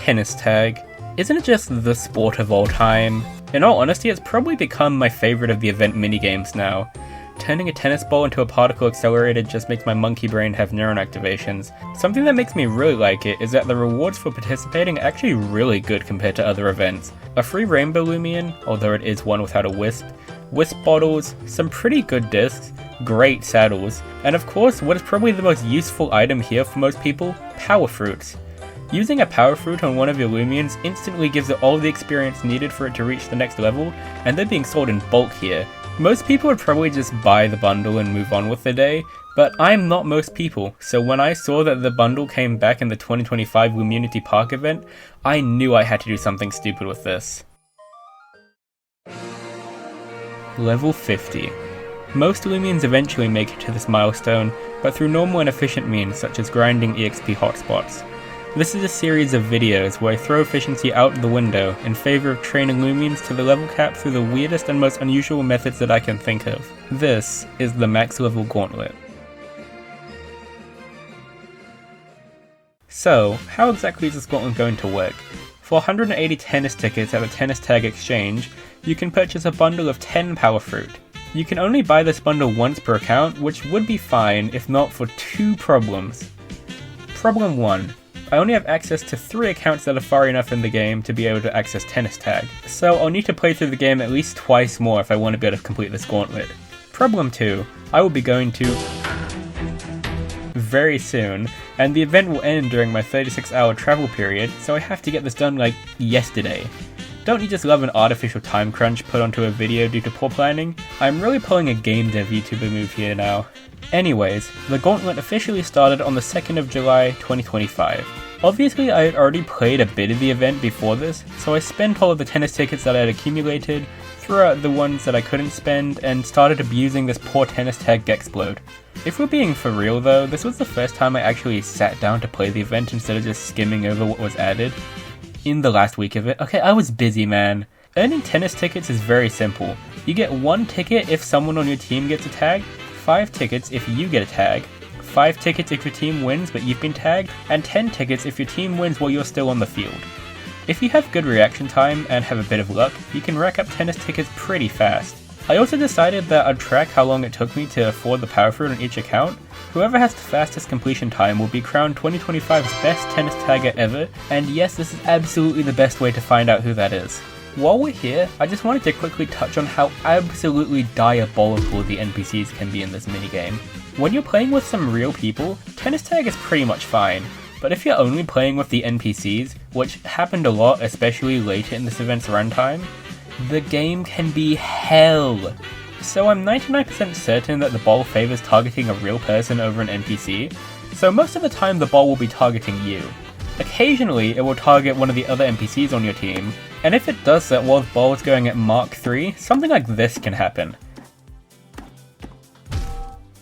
tennis tag. Isn't it just the sport of all time? In all honesty, it's probably become my favourite of the event minigames now. Turning a tennis ball into a particle accelerator just makes my monkey brain have neuron activations. Something that makes me really like it is that the rewards for participating are actually really good compared to other events. A free rainbow Loomian, although it is one without a wisp bottles, some pretty good discs, great saddles, and of course what is probably the most useful item here for most people, power fruits. Using a power fruit on one of your Loomians instantly gives it all the experience needed for it to reach the next level, and they're being sold in bulk here. Most people would probably just buy the bundle and move on with the day, but I'm not most people, so when I saw that the bundle came back in the 2025 Loomunity Park event, I knew I had to do something stupid with this. Level 50. Most Loomians eventually make it to this milestone, but through normal and efficient means such as grinding EXP hotspots. This is a series of videos where I throw efficiency out the window in favour of training Loomians to the level cap through the weirdest and most unusual methods that I can think of. This is the max level gauntlet. So, how exactly is this gauntlet going to work? For 180 tennis tickets at the Tennis Tag Exchange, you can purchase a bundle of 10 power fruit. You can only buy this bundle once per account, which would be fine if not for two problems. Problem 1. I only have access to 3 accounts that are far enough in the game to be able to access Tennis Tag, so I'll need to play through the game at least twice more if I want to be able to complete this gauntlet. Problem 2, I will be going to very soon, and the event will end during my 36-hour travel period, so I have to get this done like yesterday. Don't you just love an artificial time crunch put onto a video due to poor planning? I'm really pulling a game dev YouTuber move here now. Anyways, the gauntlet officially started on the 2nd of July 2025. Obviously I had already played a bit of the event before this, so I spent all of the tennis tickets that I had accumulated, threw out the ones that I couldn't spend, and started abusing this poor tennis tag Gexplode. If we're being for real though, this was the first time I actually sat down to play the event instead of just skimming over what was added. In the last week of it, okay, I was busy, man. Earning tennis tickets is very simple. You get 1 ticket if someone on your team gets a tag, 5 tickets if you get a tag, 5 tickets if your team wins but you've been tagged, and 10 tickets if your team wins while you're still on the field. If you have good reaction time and have a bit of luck, you can rack up tennis tickets pretty fast. I also decided that I'd track how long it took me to afford the power fruit on each account. Whoever has the fastest completion time will be crowned 2025's best tennis tagger ever, and yes, this is absolutely the best way to find out who that is. While we're here, I just wanted to quickly touch on how absolutely diabolical the NPCs can be in this minigame. When you're playing with some real people, tennis tag is pretty much fine, but if you're only playing with the NPCs, which happened a lot especially later in this event's runtime, the game can be hell. So I'm 99% certain that the ball favours targeting a real person over an NPC, so most of the time the ball will be targeting you. Occasionally it will target one of the other NPCs on your team, and if it does that while the ball is going at Mark 3, something like this can happen.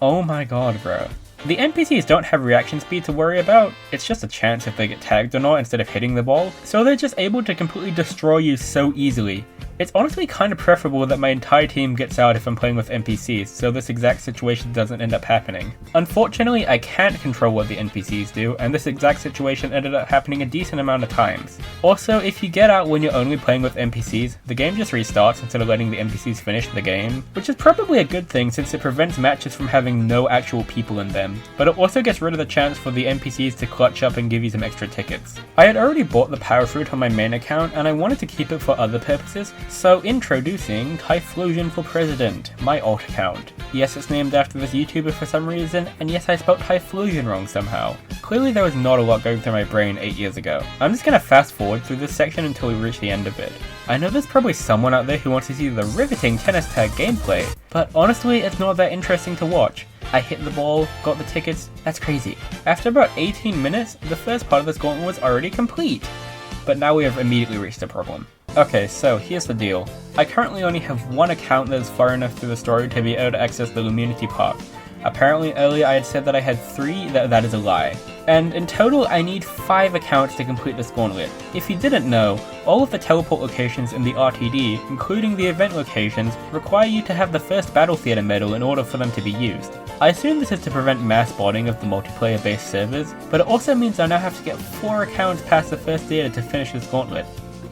Oh my god, bro. The NPCs don't have reaction speed to worry about, it's just a chance if they get tagged or not instead of hitting the ball, so they're just able to completely destroy you so easily. It's honestly kind of preferable that my entire team gets out if I'm playing with NPCs, so this exact situation doesn't end up happening. Unfortunately, I can't control what the NPCs do, and this exact situation ended up happening a decent amount of times. Also, if you get out when you're only playing with NPCs, the game just restarts instead of letting the NPCs finish the game, which is probably a good thing since it prevents matches from having no actual people in them, but it also gets rid of the chance for the NPCs to clutch up and give you some extra tickets. I had already bought the power fruit on my main account, and I wanted to keep it for other purposes, so introducing Typhlosion for President, my alt account. Yes, it's named after this YouTuber for some reason, and yes, I spelled Typhlosion wrong somehow. Clearly there was not a lot going through my brain 8 years ago. I'm just gonna fast forward through this section until we reach the end of it. I know there's probably someone out there who wants to see the riveting tennis tag gameplay, but honestly it's not that interesting to watch. I hit the ball, got the tickets, that's crazy. After about 18 minutes, the first part of this gauntlet was already complete. But now we have immediately reached a problem. Okay, so here's the deal. I currently only have 1 account that is far enough through the story to be able to access the Loomunity Park. Apparently earlier I had said that I had 3, that is a lie. And in total, I need 5 accounts to complete this gauntlet. If you didn't know, all of the teleport locations in the RTD, including the event locations, require you to have the first Battle Theater medal in order for them to be used. I assume this is to prevent mass botting of the multiplayer-based servers, but it also means I now have to get 4 accounts past the first theater to finish this gauntlet.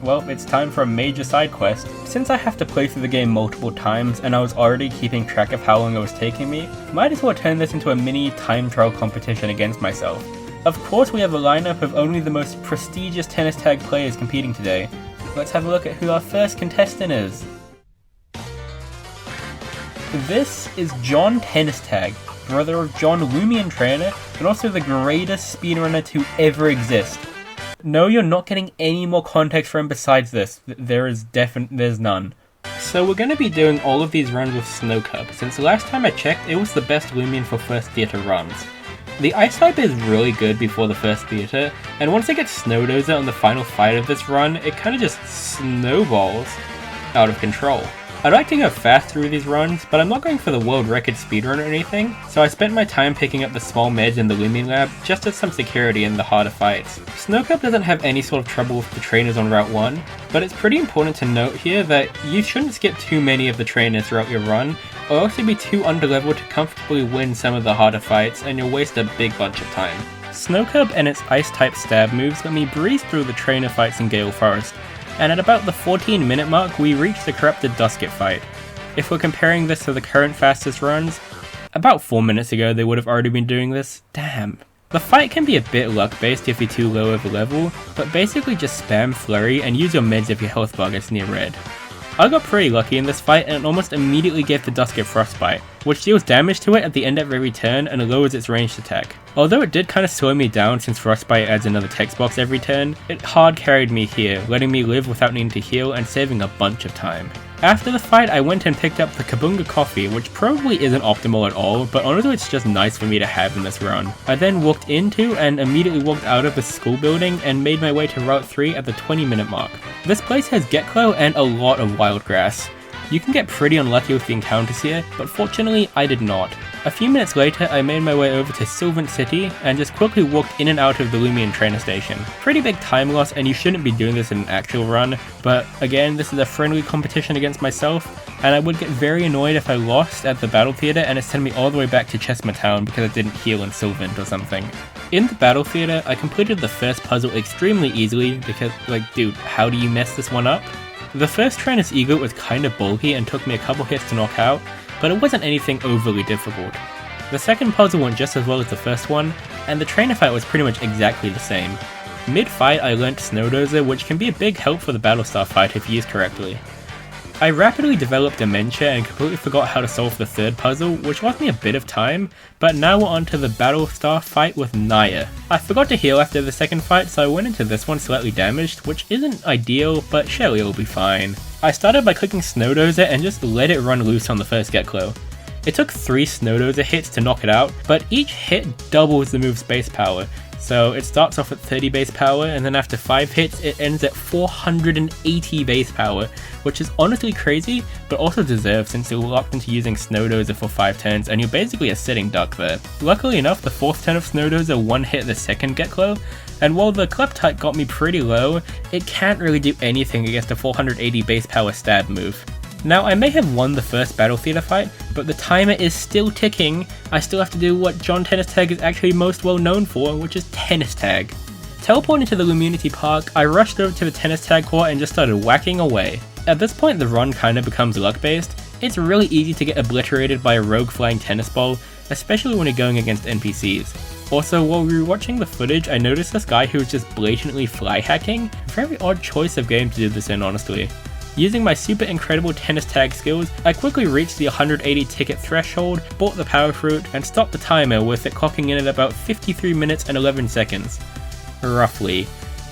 Well, it's time for a major side quest. Since I have to play through the game multiple times and I was already keeping track of how long it was taking me, might as well turn this into a mini time trial competition against myself. Of course we have a lineup of only the most prestigious tennis tag players competing today. Let's have a look at who our first contestant is. This is John Tennis Tag, brother of John Loomian trainer and also the greatest speedrunner to ever exist. No, you're not getting any more context from besides this. There's none. So we're going to be doing all of these runs with Snowcup, since the last time I checked it was the best Loomian for first theater runs. The ice type is really good before the first theater, and once I get Snowdozer on the final fight of this run, it kinda just snowballs out of control. I'd like to go fast through these runs, but I'm not going for the world record speedrun or anything, so I spent my time picking up the small meds in the Loomian lab just as some security in the harder fights. Snowcup doesn't have any sort of trouble with the trainers on Route 1, but it's pretty important to note here that you shouldn't skip too many of the trainers throughout your run, or else you'll be too underleveled to comfortably win some of the harder fights and you'll waste a big bunch of time. Snowcup and its ice-type stab moves let me breeze through the trainer fights in Gale Forest, and at about the 14-minute mark we reach the corrupted Dusket fight. If we're comparing this to the current fastest runs, about 4 minutes ago they would have already been doing this. Damn. The fight can be a bit luck-based if you're too low of a level, but basically just spam Flurry and use your meds if your health bar gets near red. I got pretty lucky in this fight and almost immediately gave the Dusket Frostbite, which deals damage to it at the end of every turn and lowers its ranged attack. Although it did kinda slow me down since Frostbite adds another text box every turn, it hard carried me here, letting me live without needing to heal and saving a bunch of time. After the fight I went and picked up the Kabunga coffee, which probably isn't optimal at all, but honestly it's just nice for me to have in this run. I then walked into and immediately walked out of the school building and made my way to Route 3 at the 20-minute mark. This place has Geklo and a lot of wild grass. You can get pretty unlucky with the encounters here, but fortunately I did not. A few minutes later I made my way over to Sylvan City and just quickly walked in and out of the Loomian trainer station. Pretty big time loss and you shouldn't be doing this in an actual run, but again this is a friendly competition against myself and I would get very annoyed if I lost at the Battle Theater and it sent me all the way back to Chessma Town because I didn't heal in Sylvan or something. In the Battle Theater I completed the first puzzle extremely easily because dude, how do you mess this one up? The first trainer's ego was kinda bulky and took me a couple hits to knock out, but it wasn't anything overly difficult. The second puzzle went just as well as the first one, and the trainer fight was pretty much exactly the same. Mid-fight I learnt Snowdozer, which can be a big help for the Battlestar fight if used correctly. I rapidly developed dementia and completely forgot how to solve the third puzzle, which lost me a bit of time, but now we're on to the Battlestar fight with Naya. I forgot to heal after the second fight, so I went into this one slightly damaged, which isn't ideal, but surely it'll be fine. I started by clicking Snowdozer and just let it run loose on the first Geklo. It took 3 Snowdozer hits to knock it out, but each hit doubles the move's base power. So it starts off at 30 base power, and then after 5 hits it ends at 480 base power, which is honestly crazy, but also deserved since you're locked into using Snowdozer for 5 turns and you're basically a sitting duck there. Luckily enough, the 4th turn of Snowdozer one-hit the second Geklo, and while the Klep type got me pretty low, it can't really do anything against a 480 base power stab move. Now I may have won the first Battle Theater fight, but the timer is still ticking. I still have to do what John Tennis Tag is actually most well known for, which is Tennis Tag. Teleporting to the Loomunity Park, I rushed over to the Tennis Tag court and just started whacking away. At this point the run kinda becomes luck based. It's really easy to get obliterated by a rogue flying tennis ball, especially when you're going against NPCs. Also, while we were watching the footage, I noticed this guy who was just blatantly fly hacking. Very odd choice of game to do this in, honestly. Using my super incredible tennis tag skills, I quickly reached the 180 ticket threshold, bought the power fruit, and stopped the timer with it clocking in at about 53 minutes and 11 seconds. Roughly.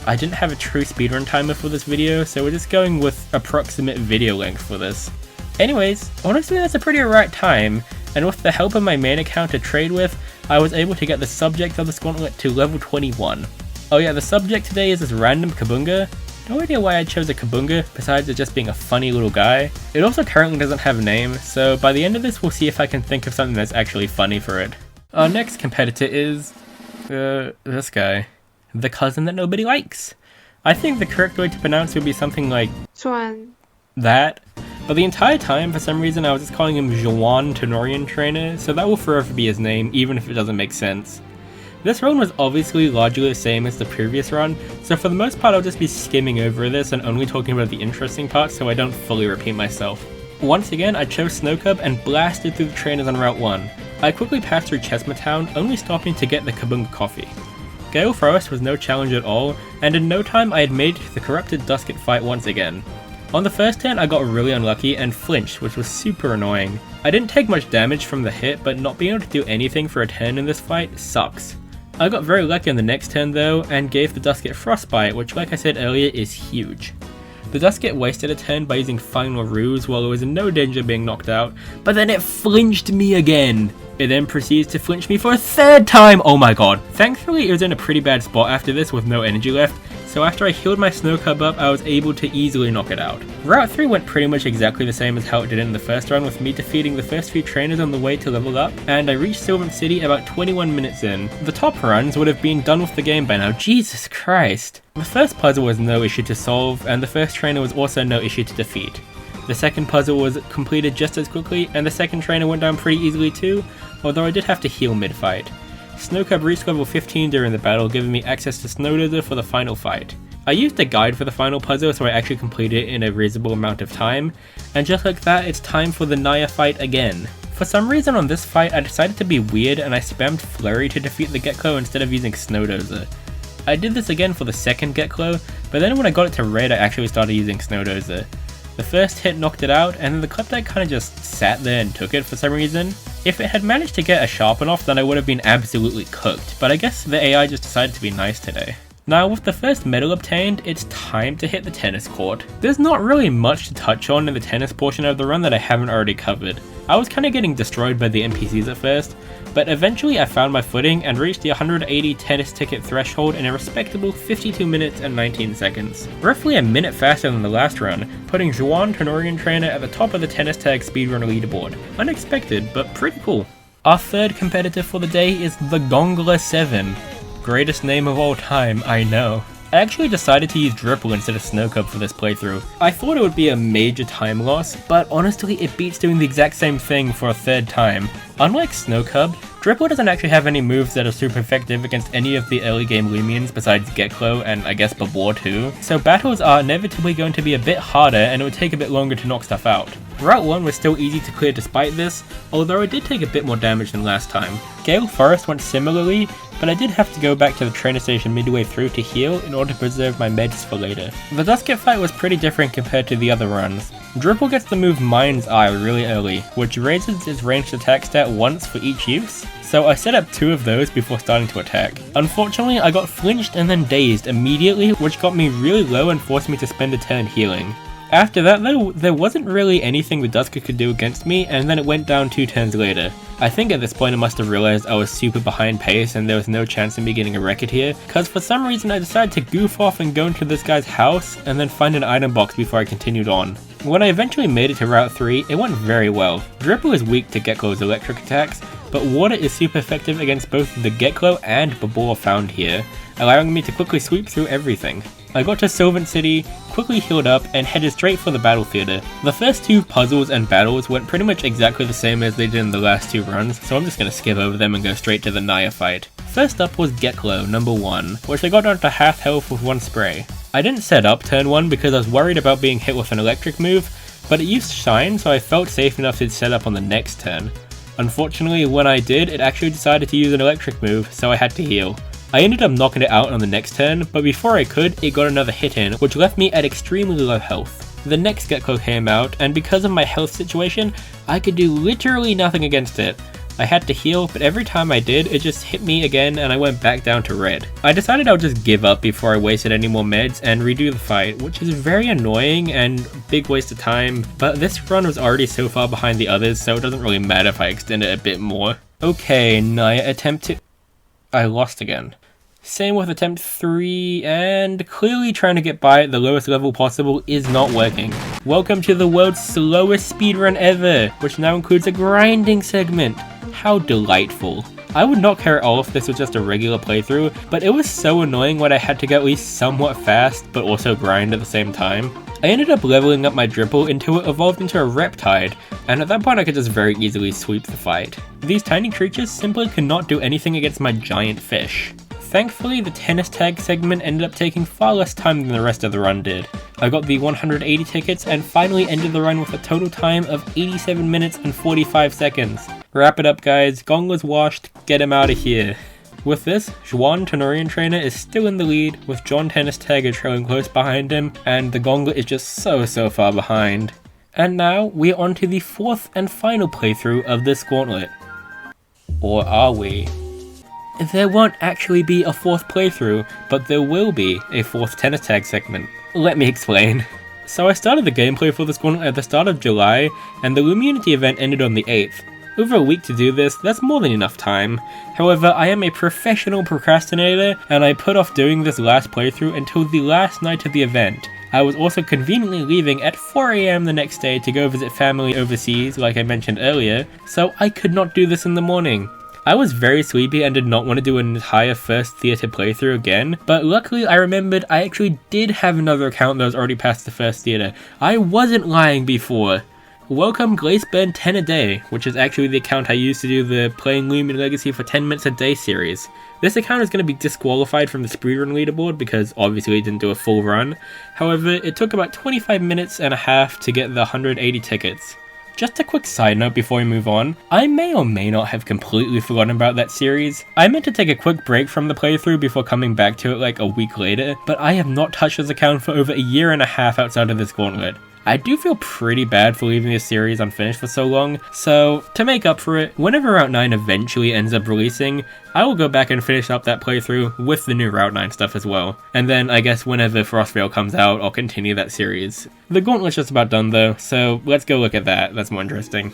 I didn't have a true speedrun timer for this video, so we're just going with approximate video length for this. Anyways, honestly that's a pretty alright time, and with the help of my main account to trade with, I was able to get the subject of this gauntlet to level 21. Oh yeah, the subject today is this random Kabunga. No idea why I chose a Kabunga, besides it just being a funny little guy. It also currently doesn't have a name, so by the end of this we'll see if I can think of something that's actually funny for it. Our next competitor is This guy. The cousin that nobody likes. I think the correct way to pronounce it would be something like Chuan. that. But the entire time, for some reason, I was just calling him Juan Tenorian Trainer, so that will forever be his name, even if it doesn't make sense. This run was obviously largely the same as the previous run, so for the most part I'll just be skimming over this and only talking about the interesting parts so I don't fully repeat myself. Once again, I chose Snowcub and blasted through the trainers on Route 1. I quickly passed through Chesma Town, only stopping to get the Kabunga coffee. Gale Forest was no challenge at all, and in no time I had made the corrupted Dusket fight once again. On the first turn I got really unlucky and flinched, which was super annoying. I didn't take much damage from the hit, but not being able to do anything for a turn in this fight sucks. I got very lucky on the next turn though, and gave the Dusket Frostbite, which like I said earlier is huge. The Dusket wasted a turn by using Final Ruse while it was in no danger of being knocked out, but then it flinched me again! It then proceeds to flinch me for a third time! Oh my god. Thankfully it was in a pretty bad spot after this with no energy left, so after I healed my Snowcub up I was able to easily knock it out. Route 3 went pretty much exactly the same as how it did in the first run, with me defeating the first few trainers on the way to level up, and I reached Sylvan City about 21 minutes in. The top runs would have been done with the game by now, Jesus Christ! The first puzzle was no issue to solve, and the first trainer was also no issue to defeat. The second puzzle was completed just as quickly, and the second trainer went down pretty easily too, although I did have to heal mid-fight. Snowcub reached level 15 during the battle, giving me access to Snowdozer for the final fight. I used a guide for the final puzzle so I actually completed it in a reasonable amount of time, and just like that it's time for the Naya fight again. For some reason on this fight I decided to be weird and I spammed Flurry to defeat the Geklo instead of using Snowdozer. I did this again for the second Geklo, but then when I got it to red I actually started using Snowdozer. The first hit knocked it out, and then the Kleptite kinda just sat there and took it for some reason. If it had managed to get a Sharpen off, then I would have been absolutely cooked, but I guess the AI just decided to be nice today. Now with the first medal obtained, it's time to hit the tennis court. There's not really much to touch on in the tennis portion of the run that I haven't already covered. I was kinda getting destroyed by the NPCs at first, but eventually I found my footing and reached the 180 tennis ticket threshold in a respectable 52 minutes and 19 seconds. Roughly a minute faster than the last run, putting Juan Tenorian Trainer at the top of the tennis tag speedrunner leaderboard. Unexpected, but pretty cool. Our third competitor for the day is the Gongler 7. Greatest name of all time, I know. I actually decided to use Dripple instead of Snowcub for this playthrough. I thought it would be a major time loss, but honestly it beats doing the exact same thing for a third time. Unlike Snowcub, Dripple doesn't actually have any moves that are super effective against any of the early game Loomians besides Geklo and I guess Babor too, so battles are inevitably going to be a bit harder and it would take a bit longer to knock stuff out. Route 1 was still easy to clear despite this, although I did take a bit more damage than last time. Gale Forest went similarly, but I did have to go back to the trainer station midway through to heal in order to preserve my meds for later. The Dusket fight was pretty different compared to the other runs. Dripple gets the move Mind's Eye really early, which raises its ranged attack stat once for each use, so I set up 2 of those before starting to attack. Unfortunately, I got flinched and then dazed immediately, which got me really low and forced me to spend a turn healing. After that though, there wasn't really anything the Dusket could do against me, and then it went down 2 turns later. I think at this point I must have realized I was super behind pace and there was no chance of me getting a record here, cause for some reason I decided to goof off and go into this guy's house and then find an item box before I continued on. When I eventually made it to Route 3, it went very well. Dripple is weak to Geklo's electric attacks, but Water is super effective against both the Geklo and Babor found here, allowing me to quickly sweep through everything. I got to Sylvan City, quickly healed up, and headed straight for the battle theater. The first 2 puzzles and battles went pretty much exactly the same as they did in the last 2 runs, so I'm just gonna skip over them and go straight to the Naya fight. First up was Geklo, number 1, which I got down to half health with 1 spray. I didn't set up turn 1 because I was worried about being hit with an electric move, but it used Shine, so I felt safe enough to set up on the next turn. Unfortunately, when I did, it actually decided to use an electric move, so I had to heal. I ended up knocking it out on the next turn, but before I could, it got another hit in, which left me at extremely low health. The next Geklo came out, and because of my health situation, I could do literally nothing against it. I had to heal, but every time I did, it just hit me again and I went back down to red. I decided I would just give up before I wasted any more meds and redo the fight, which is very annoying and big waste of time, but this run was already so far behind the others, so it doesn't really matter if I extend it a bit more. Okay, Naya attempt 2. I lost again. Same with attempt 3, and clearly trying to get by at the lowest level possible is not working. Welcome to the world's slowest speedrun ever, which now includes a grinding segment. How delightful. I would not care at all if this was just a regular playthrough, but it was so annoying when I had to go at least somewhat fast, but also grind at the same time. I ended up leveling up my dribble until it evolved into a Reptide, and at that point I could just very easily sweep the fight. These tiny creatures simply could not do anything against my giant fish. Thankfully, the tennis tag segment ended up taking far less time than the rest of the run did. I got the 180 tickets and finally ended the run with a total time of 87 minutes and 45 seconds. Wrap it up guys, Gongler's washed, get him out of here. With this, Juan Tenorian Trainer is still in the lead, with John Tennis Tagger trailing close behind him, and the Gongler is just so far behind. And now, we're on to the fourth and final playthrough of this gauntlet. Or are we? There won't actually be a fourth playthrough, but there will be a fourth tennis tag segment. Let me explain. So I started the gameplay for this gauntlet at the start of July, and the Loomunity event ended on the 8th. Over a week to do this, that's more than enough time. However, I am a professional procrastinator, and I put off doing this last playthrough until the last night of the event. I was also conveniently leaving at 4 AM the next day to go visit family overseas, like I mentioned earlier, so I could not do this in the morning. I was very sleepy and did not want to do an entire first theatre playthrough again, but luckily I remembered I actually did have another account that was already past the first theatre. I wasn't lying before. Welcome Glaceburn 10 a day, which is actually the account I used to do the Playing Loomian Legacy for 10 minutes a day series. This account is going to be disqualified from the speedrun leaderboard because obviously it didn't do a full run. However, it took about 25 minutes and a half to get the 180 tickets. Just a quick side note before we move on, I may or may not have completely forgotten about that series. I meant to take a quick break from the playthrough before coming back to it like a week later, but I have not touched this account for over a year and a half outside of this gauntlet. I do feel pretty bad for leaving this series unfinished for so long, so to make up for it, whenever Route 9 eventually ends up releasing, I will go back and finish up that playthrough with the new Route 9 stuff as well. And then I guess whenever Frostvale comes out, I'll continue that series. The gauntlet's just about done though, so let's go look at that, that's more interesting.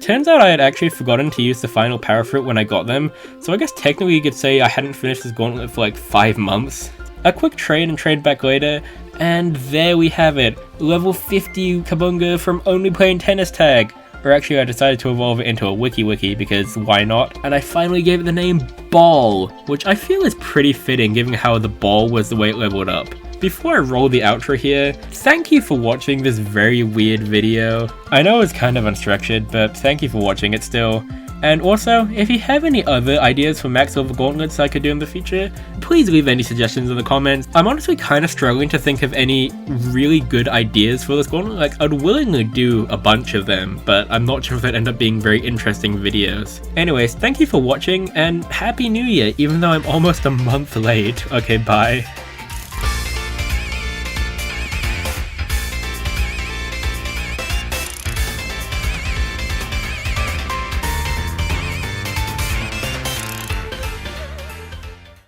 Turns out I had actually forgotten to use the final power fruit when I got them, so I guess technically you could say I hadn't finished this gauntlet for like 5 months. A quick trade and trade back later, and there we have it, level 50 Kabunga from only playing tennis tag. Or actually I decided to evolve it into a wiki because why not? And I finally gave it the name Ball, which I feel is pretty fitting given how the ball was the way it leveled up. Before I roll the outro here, thank you for watching this very weird video. I know it's kind of unstructured, but thank you for watching it still. And also, if you have any other ideas for max level gauntlets I could do in the future, please leave any suggestions in the comments. I'm honestly kind of struggling to think of any really good ideas for this gauntlet. Like, I'd willingly do a bunch of them, but I'm not sure if they'd end up being very interesting videos. Anyways, thank you for watching, and Happy New Year, even though I'm almost a month late. Okay, bye.